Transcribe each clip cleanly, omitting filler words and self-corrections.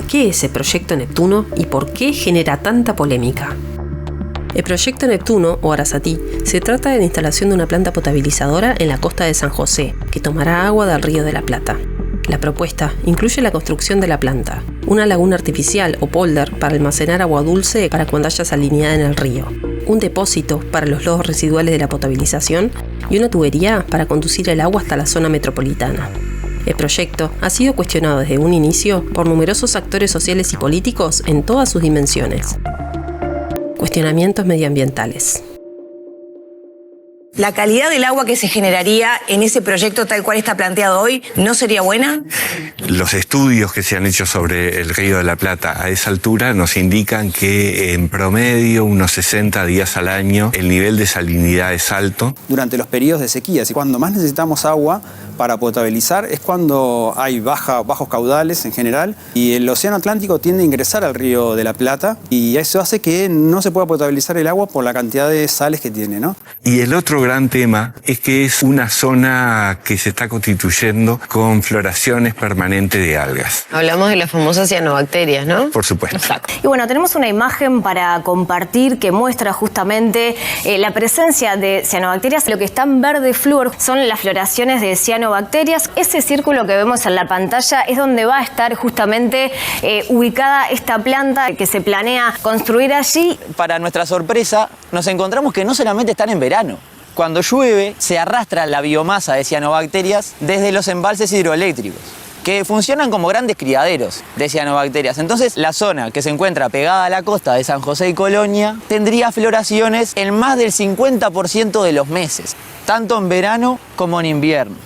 ¿Qué es el Proyecto Neptuno y por qué genera tanta polémica? El Proyecto Neptuno, o Arasatí, se trata de la instalación de una planta potabilizadora en la costa de San José, que tomará agua del Río de la Plata. La propuesta incluye la construcción de la planta, una laguna artificial o polder para almacenar agua dulce para cuando haya salinidad en el río, un depósito para los lodos residuales de la potabilización y una tubería para conducir el agua hasta la zona metropolitana. El proyecto ha sido cuestionado desde un inicio por numerosos actores sociales y políticos en todas sus dimensiones. Cuestionamientos medioambientales. ¿La calidad del agua que se generaría en ese proyecto tal cual está planteado hoy no sería buena? Los estudios que se han hecho sobre el Río de la Plata a esa altura nos indican que en promedio unos 60 días al año el nivel de salinidad es alto. Durante los periodos de sequías y cuando más necesitamos agua para potabilizar es cuando hay bajos caudales en general y el océano Atlántico tiende a ingresar al Río de la Plata y eso hace que no se pueda potabilizar el agua por la cantidad de sales que tiene, ¿no? Y el otro gran tema es que es una zona que se está constituyendo con floraciones permanentes de algas. Hablamos de las famosas cianobacterias, ¿no? Por supuesto. Exacto. Y bueno, tenemos una imagen para compartir que muestra justamente la presencia de cianobacterias. Lo que está en verde flúor son las floraciones de cianobacterias. Ese círculo que vemos en la pantalla es donde va a estar justamente ubicada esta planta que se planea construir allí. Para nuestra sorpresa, nos encontramos que no solamente están en verano. Cuando llueve, se arrastra la biomasa de cianobacterias desde los embalses hidroeléctricos, que funcionan como grandes criaderos de cianobacterias. Entonces, la zona que se encuentra pegada a la costa de San José y Colonia tendría floraciones en más del 50% de los meses, tanto en verano como en invierno.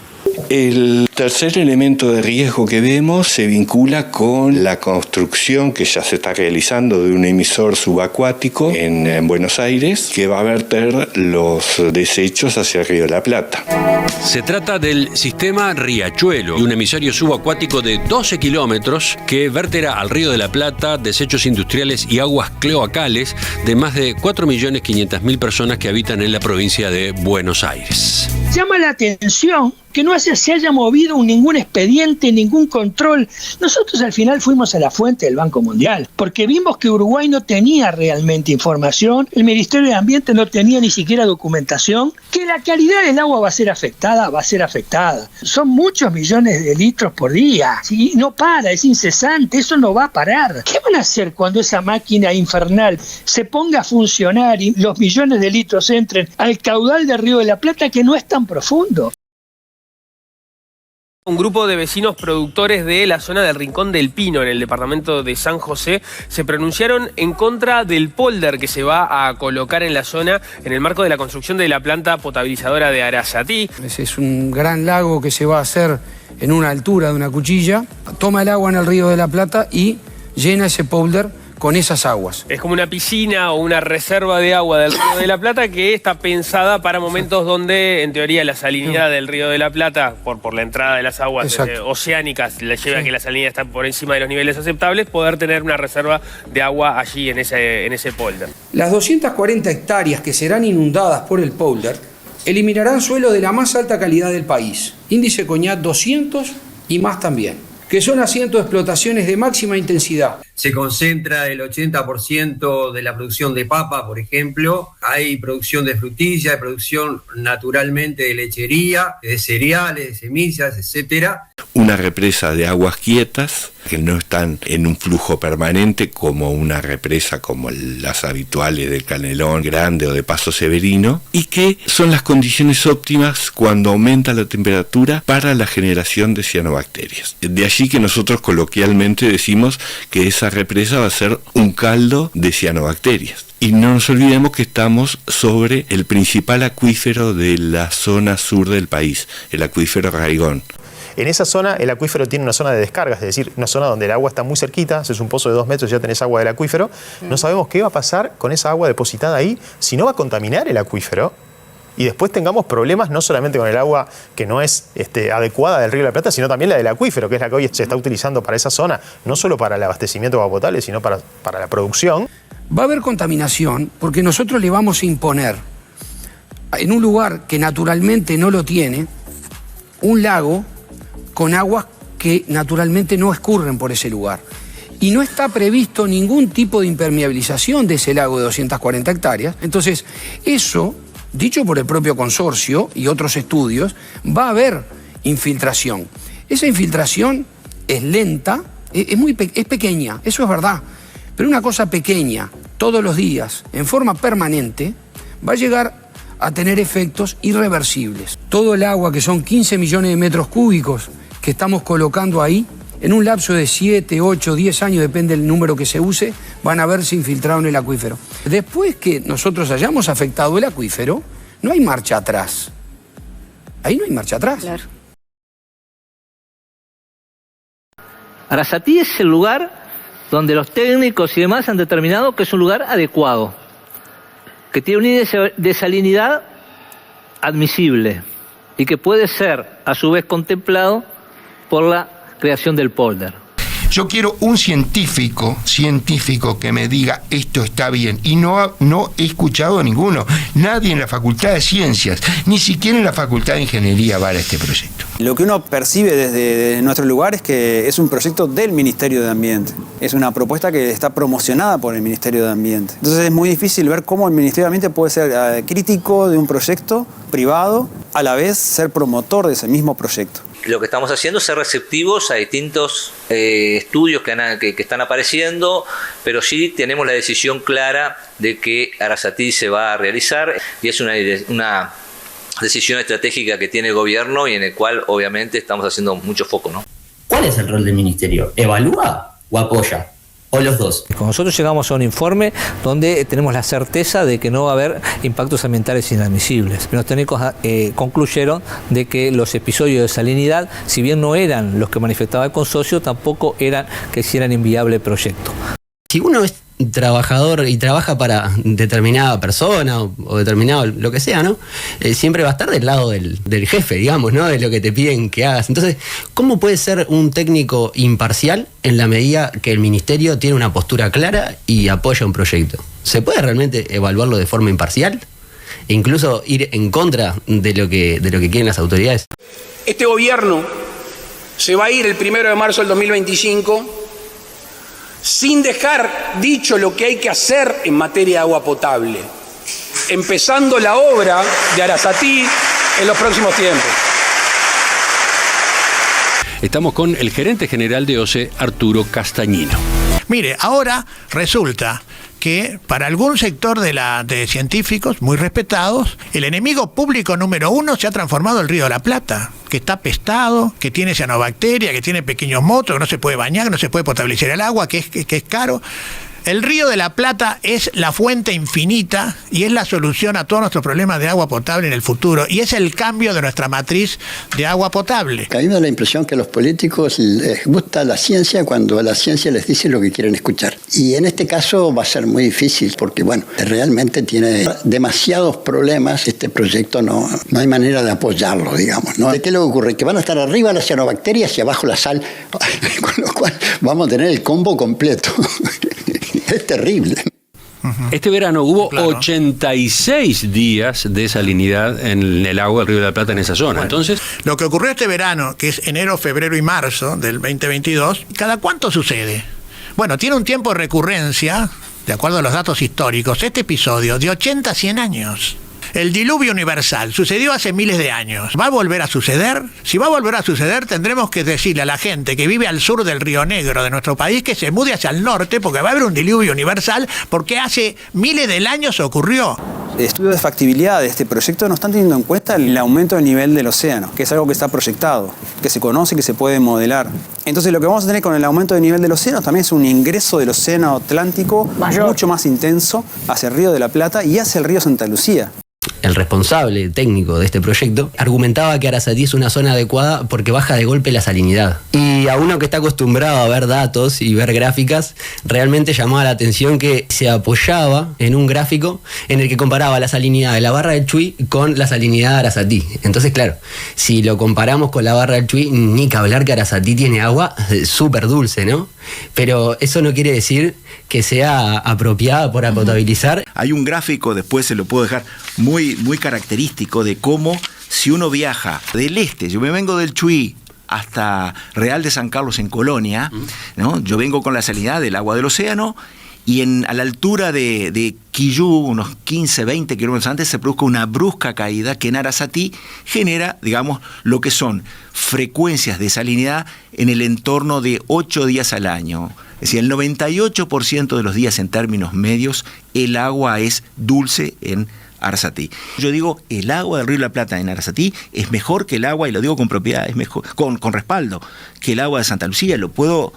El tercer elemento de riesgo que vemos se vincula con la construcción que ya se está realizando de un emisor subacuático en Buenos Aires que va a verter los desechos hacia el Río de la Plata. Se trata del sistema Riachuelo, un emisario subacuático de 12 kilómetros que verterá al Río de la Plata desechos industriales y aguas cloacales de más de 4.500.000 personas que habitan en la provincia de Buenos Aires. Llama la atención que no se haya movido ningún expediente, ningún control. Nosotros al final fuimos a la fuente del Banco Mundial, porque vimos que Uruguay no tenía realmente información, el Ministerio de Ambiente no tenía ni siquiera documentación, que la calidad del agua va a ser afectada. Son muchos millones de litros por día, ¿sí? No para, es incesante, eso no va a parar. ¿Qué van a hacer cuando esa máquina infernal se ponga a funcionar y los millones de litros entren al caudal del Río de la Plata que no es tan profundo? Un grupo de vecinos productores de la zona del Rincón del Pino, en el departamento de San José, se pronunciaron en contra del polder que se va a colocar en la zona en el marco de la construcción de la planta potabilizadora de Arasatí. Es un gran lago que se va a hacer en una altura de una cuchilla, toma el agua en el Río de la Plata y llena ese polder con esas aguas. Es como una piscina o una reserva de agua del Río de la Plata que está pensada para momentos donde, en teoría, la salinidad del Río de la Plata, por la entrada de las aguas oceánicas, le lleva a que la salinidad está por encima de los niveles aceptables, poder tener una reserva de agua allí en ese polder. Las 240 hectáreas que serán inundadas por el polder eliminarán suelo de la más alta calidad del país, índice Coñat 200 y más también, que son asientos de explotaciones de máxima intensidad. Se concentra el 80% de la producción de papa, por ejemplo. Hay producción de frutilla, hay producción naturalmente de lechería, de cereales, de semillas, etcétera. Una represa de aguas quietas que no están en un flujo permanente como una represa como las habituales del Canelón Grande o de Paso Severino, y que son las condiciones óptimas cuando aumenta la temperatura para la generación de cianobacterias. De allí que nosotros coloquialmente decimos que esa represa va a ser un caldo de cianobacterias. Y no nos olvidemos que estamos sobre el principal acuífero de la zona sur del país, el acuífero Raigón. En esa zona el acuífero tiene una zona de descargas, es decir, una zona donde el agua está muy cerquita, haces un pozo de 2 metros y ya tenés agua del acuífero. No sabemos qué va a pasar con esa agua depositada ahí, si no va a contaminar el acuífero y después tengamos problemas no solamente con el agua que no es adecuada del Río de la Plata, sino también la del acuífero, que es la que hoy se está utilizando para esa zona, no solo para el abastecimiento de agua potable, sino para la producción. Va a haber contaminación porque nosotros le vamos a imponer, en un lugar que naturalmente no lo tiene, un lago con aguas que naturalmente no escurren por ese lugar. y no está previsto ningún tipo de impermeabilización de ese lago de 240 hectáreas. Entonces, eso, dicho por el propio consorcio y otros estudios, va a haber infiltración. Esa infiltración es lenta, es pequeña, eso es verdad, pero una cosa pequeña, todos los días, en forma permanente, va a llegar a tener efectos irreversibles. Todo el agua, que son 15 millones de metros cúbicos que estamos colocando ahí, en un lapso de 7, 8, 10 años, depende del número que se use, van a haberse infiltrado en el acuífero. Después que nosotros hayamos afectado el acuífero, no hay marcha atrás. Ahí no hay marcha atrás. Claro. Arasatí es el lugar donde los técnicos y demás han determinado que es un lugar adecuado, que tiene un índice de salinidad admisible y que puede ser a su vez contemplado por la creación del polder. Yo quiero un científico que me diga esto está bien, y no he escuchado a ninguno, nadie en la Facultad de Ciencias, ni siquiera en la Facultad de Ingeniería va a este proyecto. Lo que uno percibe desde nuestro lugar es que es un proyecto del Ministerio de Ambiente, es una propuesta que está promocionada por el Ministerio de Ambiente. Entonces es muy difícil ver cómo el Ministerio de Ambiente puede ser crítico de un proyecto privado, a la vez ser promotor de ese mismo proyecto. Lo que estamos haciendo es ser receptivos a distintos estudios que están apareciendo, pero sí tenemos la decisión clara de que Arasatí se va a realizar, y es una decisión estratégica que tiene el gobierno y en el cual obviamente estamos haciendo mucho foco, ¿no? ¿Cuál es el rol del ministerio? ¿Evalúa o apoya? ¿O los dos? Con nosotros llegamos a un informe donde tenemos la certeza de que no va a haber impactos ambientales inadmisibles. Los técnicos concluyeron de que los episodios de salinidad, si bien no eran los que manifestaba el consorcio, tampoco eran que hicieran inviable el proyecto. Si uno es trabajador y trabaja para determinada persona o determinado lo que sea, ¿no? Siempre va a estar del lado del jefe, digamos, ¿no? De lo que te piden que hagas. Entonces, ¿cómo puede ser un técnico imparcial en la medida que el ministerio tiene una postura clara y apoya un proyecto? ¿Se puede realmente evaluarlo de forma imparcial? E incluso ir en contra de lo que quieren las autoridades. Este gobierno se va a ir el 1 de marzo del 2025 sin dejar dicho lo que hay que hacer en materia de agua potable, empezando la obra de Arasatí en los próximos tiempos. Estamos con el gerente general de OCE, Arturo Castañino. Mire, ahora resulta que para algún sector de científicos muy respetados, el enemigo público número 1 se ha transformado el río de la Plata, que está apestado, que tiene cianobacteria, que tiene pequeños motos, que no se puede bañar, que no se puede potabilizar el agua, que es caro. El río de la Plata es la fuente infinita y es la solución a todos nuestros problemas de agua potable en el futuro, y es el cambio de nuestra matriz de agua potable. A mí me da la impresión que a los políticos les gusta la ciencia cuando la ciencia les dice lo que quieren escuchar. Y en este caso va a ser muy difícil porque, bueno, realmente tiene demasiados problemas. Este proyecto no hay manera de apoyarlo, digamos, ¿no? ¿De qué le ocurre? Que van a estar arriba las cianobacterias y abajo la sal, con lo cual vamos a tener el combo completo. Es terrible. Este verano hubo 86 días de salinidad en el agua del Río de la Plata en esa zona. Bueno, entonces, lo que ocurrió este verano, que es enero, febrero y marzo del 2022, ¿cada cuánto sucede? Bueno, tiene un tiempo de recurrencia, de acuerdo a los datos históricos, este episodio de 80 a 100 años. El diluvio universal sucedió hace miles de años. ¿Va a volver a suceder? Si va a volver a suceder, tendremos que decirle a la gente que vive al sur del Río Negro de nuestro país que se mude hacia el norte, porque va a haber un diluvio universal, porque hace miles de años ocurrió. Estudios de factibilidad de este proyecto no están teniendo en cuenta el aumento del nivel del océano, que es algo que está proyectado, que se conoce y que se puede modelar. Entonces lo que vamos a tener con el aumento del nivel del océano también es un ingreso del océano Atlántico mucho más intenso hacia el Río de la Plata y hacia el río Santa Lucía. El responsable técnico de este proyecto argumentaba que Arasatí es una zona adecuada porque baja de golpe la salinidad. Y a uno que está acostumbrado a ver datos y ver gráficas, realmente llamaba la atención que se apoyaba en un gráfico en el que comparaba la salinidad de la barra del Chuy con la salinidad de Arasatí. Entonces, claro, si lo comparamos con la barra del Chuy, ni que hablar que Arasatí tiene agua súper dulce, ¿no? Pero eso no quiere decir que sea apropiada para potabilizar. Hay un gráfico, después se lo puedo dejar, muy característico de cómo si uno viaja del este, yo me vengo del Chuy hasta Real de San Carlos en Colonia, ¿no? Yo vengo con la salinidad del agua del océano y a la altura de Quillú, unos 15, 20 kilómetros antes, se produce una brusca caída que en Arasatí genera, digamos, lo que son frecuencias de salinidad en el entorno de 8 días al año. Es decir, el 98% de los días en términos medios, el agua es dulce en Arasatí. Yo digo, el agua del Río de la Plata en Arasatí es mejor que el agua, y lo digo con propiedad, es mejor, con respaldo, que el agua de Santa Lucía. Lo puedo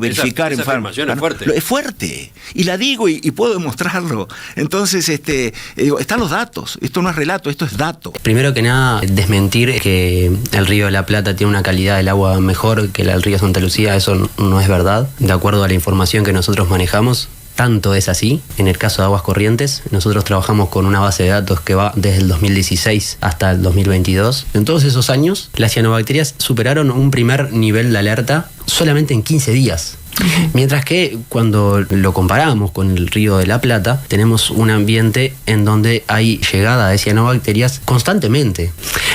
verificar esa en forma. afirmación es fuerte. Es fuerte. Y la digo y puedo demostrarlo. Entonces, están los datos. Esto no es relato, esto es dato. Primero que nada, desmentir que el Río de la Plata tiene una calidad del agua mejor que el Río Santa Lucía, eso no es verdad. De acuerdo a la información que nosotros manejamos, tanto es así. En el caso de Aguas Corrientes, nosotros trabajamos con una base de datos que va desde el 2016 hasta el 2022. En todos esos años, las cianobacterias superaron un primer nivel de alerta solamente en 15 días. Mientras que cuando lo comparamos con el Río de la Plata, tenemos un ambiente en donde hay llegada de cianobacterias constantemente.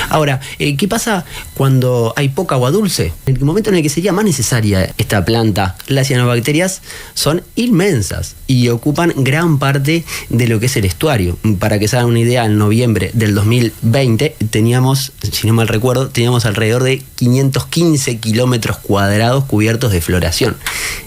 Ahora, ¿qué pasa cuando hay poca agua dulce? En el momento en el que sería más necesaria esta planta, las cianobacterias son inmensas y ocupan gran parte de lo que es el estuario. Para que se hagan una idea, en noviembre del 2020 teníamos, si no mal recuerdo, teníamos alrededor de 515 kilómetros cuadrados cubiertos de floración.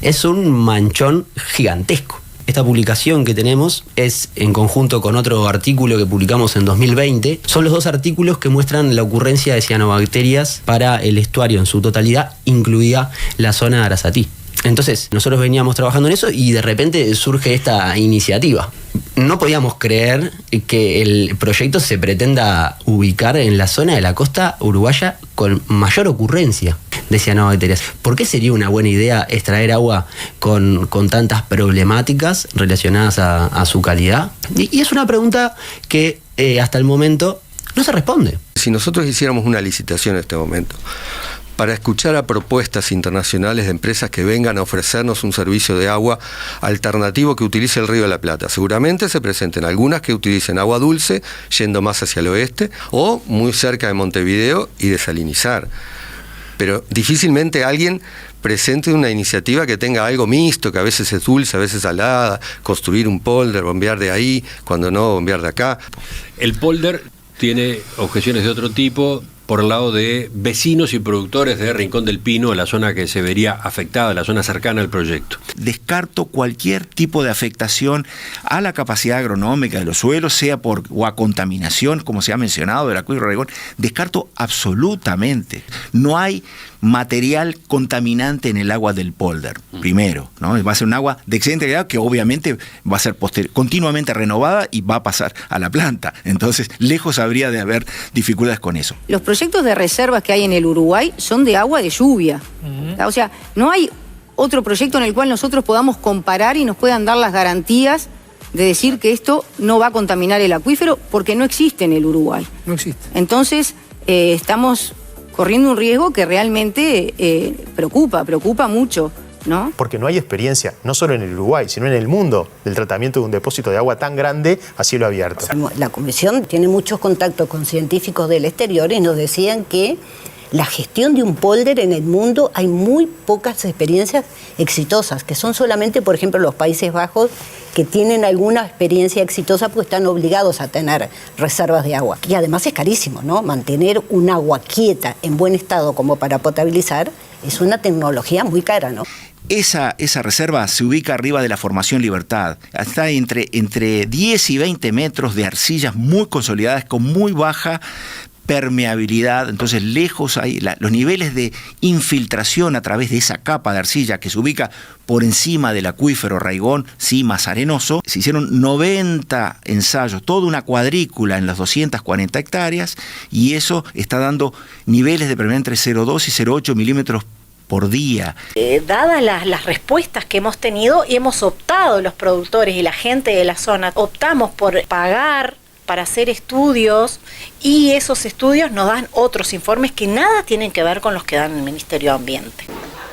Es un manchón gigantesco. Esta publicación que tenemos es en conjunto con otro artículo que publicamos en 2020. Son los dos artículos que muestran la ocurrencia de cianobacterias para el estuario en su totalidad, incluida la zona de Arasatí. Entonces, nosotros veníamos trabajando en eso y de repente surge esta iniciativa. No podíamos creer que el proyecto se pretenda ubicar en la zona de la costa uruguaya con mayor ocurrencia de cianobacterias. ¿Por qué sería una buena idea extraer agua con tantas problemáticas relacionadas a su calidad? Y es una pregunta que hasta el momento no se responde. Si nosotros hiciéramos una licitación en este momento para escuchar a propuestas internacionales de empresas que vengan a ofrecernos un servicio de agua alternativo que utilice el Río de la Plata, seguramente se presenten algunas que utilicen agua dulce, yendo más hacia el oeste, o muy cerca de Montevideo y desalinizar. Pero difícilmente alguien presente una iniciativa que tenga algo mixto, que a veces es dulce, a veces salada, construir un polder, bombear de ahí, cuando no, bombear de acá. El polder tiene objeciones de otro tipo por el lado de vecinos y productores de Rincón del Pino, la zona que se vería afectada, la zona cercana al proyecto. Descarto cualquier tipo de afectación a la capacidad agronómica de los suelos, sea o a contaminación, como se ha mencionado, del acuífero Raigón. Descarto absolutamente. No hay material contaminante en el agua del polder, primero, ¿no? Va a ser un agua de excelente calidad que obviamente va a ser continuamente renovada y va a pasar a la planta. Entonces, lejos habría de haber dificultades con eso. Los proyectos de reservas que hay en el Uruguay son de agua de lluvia. O sea, no hay otro proyecto en el cual nosotros podamos comparar y nos puedan dar las garantías de decir que esto no va a contaminar el acuífero, porque no existe en el Uruguay. No existe. Entonces, estamos corriendo un riesgo que realmente preocupa mucho, ¿no? Porque no hay experiencia, no solo en el Uruguay, sino en el mundo, del tratamiento de un depósito de agua tan grande a cielo abierto. La Comisión tiene muchos contactos con científicos del exterior y nos decían que la gestión de un polder en el mundo hay muy pocas experiencias exitosas, que son solamente, por ejemplo, los Países Bajos, que tienen alguna experiencia exitosa porque están obligados a tener reservas de agua. Y además es carísimo, ¿no? Mantener un agua quieta, en buen estado como para potabilizar, es una tecnología muy cara, ¿no? Esa reserva se ubica arriba de la Formación Libertad. Está entre 10 y 20 metros de arcillas muy consolidadas, con muy baja permeabilidad. Entonces, lejos hay los niveles de infiltración a través de esa capa de arcilla que se ubica por encima del acuífero Raigón, sí, más arenoso. Se hicieron 90 ensayos, toda una cuadrícula en las 240 hectáreas, y eso está dando niveles de permeabilidad entre 0,2 y 0,8 milímetros por día. Dadas las respuestas que hemos tenido, y hemos optado los productores y la gente de la zona, optamos por pagar para hacer estudios, y esos estudios nos dan otros informes que nada tienen que ver con los que dan el Ministerio de Ambiente.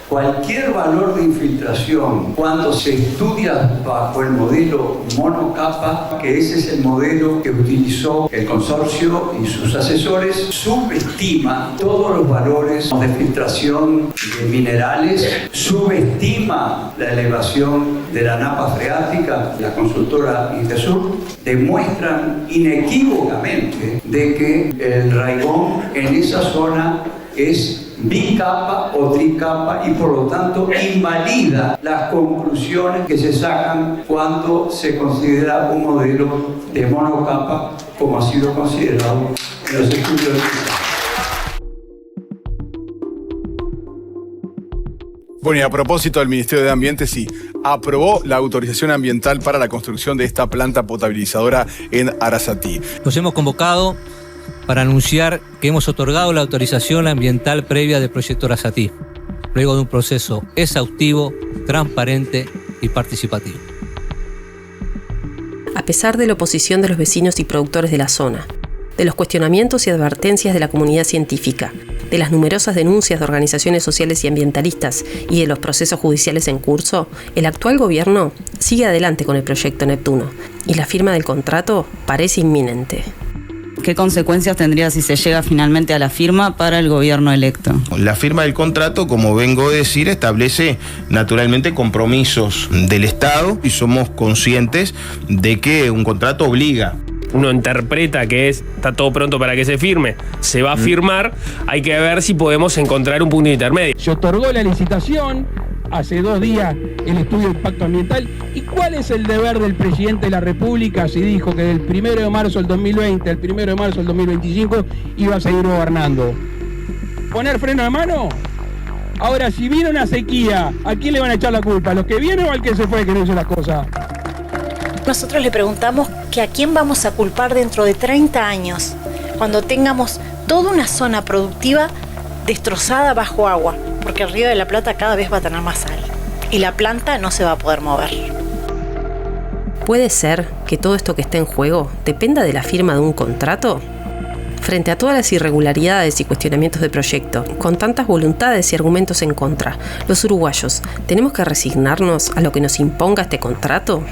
Cualquier valor de infiltración, cuando se estudia bajo el modelo monocapa, que ese es el modelo que utilizó el consorcio y sus asesores, subestima todos los valores de filtración de minerales, subestima la elevación de la napa freática. La consultora Intesur demuestran inequívocamente de que el raigón en esa zona es bicapa o tricapa y por lo tanto invalida las conclusiones que se sacan cuando se considera un modelo de monocapa como ha sido considerado en los estudios de Bueno, y a propósito del Ministerio de Ambiente, sí, aprobó la autorización ambiental para la construcción de esta planta potabilizadora en Arasatí. Nos hemos convocado para anunciar que hemos otorgado la autorización ambiental previa del proyecto Arasatí, luego de un proceso exhaustivo, transparente y participativo. A pesar de la oposición de los vecinos y productores de la zona, de los cuestionamientos y advertencias de la comunidad científica, de las numerosas denuncias de organizaciones sociales y ambientalistas y de los procesos judiciales en curso, el actual gobierno sigue adelante con el proyecto Neptuno y la firma del contrato parece inminente. ¿Qué consecuencias tendría si se llega finalmente a la firma para el gobierno electo? La firma del contrato, como vengo a decir, establece naturalmente compromisos del Estado y somos conscientes de que un contrato obliga. Uno interpreta que está todo pronto para que se firme, se va a firmar, hay que ver si podemos encontrar un punto intermedio. Se otorgó la licitación, hace 2 días el estudio de impacto ambiental. ¿Y cuál es el deber del presidente de la República si dijo que del 1 de marzo del 2020 al 1 de marzo del 2025 iba a seguir gobernando? ¿Poner freno de mano? Ahora, si viene una sequía, ¿a quién le van a echar la culpa? ¿A los que vienen o al que se fue que no hizo las cosas? Nosotros le preguntamos que a quién vamos a culpar dentro de 30 años, cuando tengamos toda una zona productiva destrozada bajo agua, porque el Río de la Plata cada vez va a tener más sal y la planta no se va a poder mover. ¿Puede ser que todo esto que está en juego dependa de la firma de un contrato? Frente a todas las irregularidades y cuestionamientos del proyecto, con tantas voluntades y argumentos en contra, los uruguayos, ¿tenemos que resignarnos a lo que nos imponga este contrato?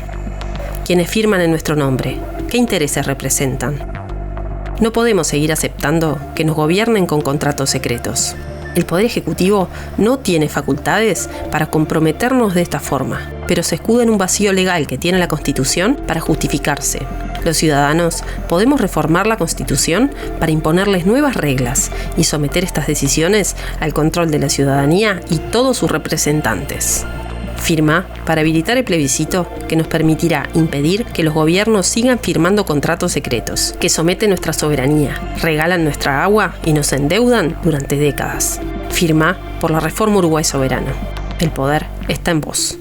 ¿Quiénes firman en nuestro nombre? ¿Qué intereses representan? No podemos seguir aceptando que nos gobiernen con contratos secretos. El Poder Ejecutivo no tiene facultades para comprometernos de esta forma, pero se escuda en un vacío legal que tiene la Constitución para justificarse. Los ciudadanos podemos reformar la Constitución para imponerles nuevas reglas y someter estas decisiones al control de la ciudadanía y todos sus representantes. Firma para habilitar el plebiscito que nos permitirá impedir que los gobiernos sigan firmando contratos secretos, que someten nuestra soberanía, regalan nuestra agua y nos endeudan durante décadas. Firma por la reforma Uruguay Soberano. El poder está en vos.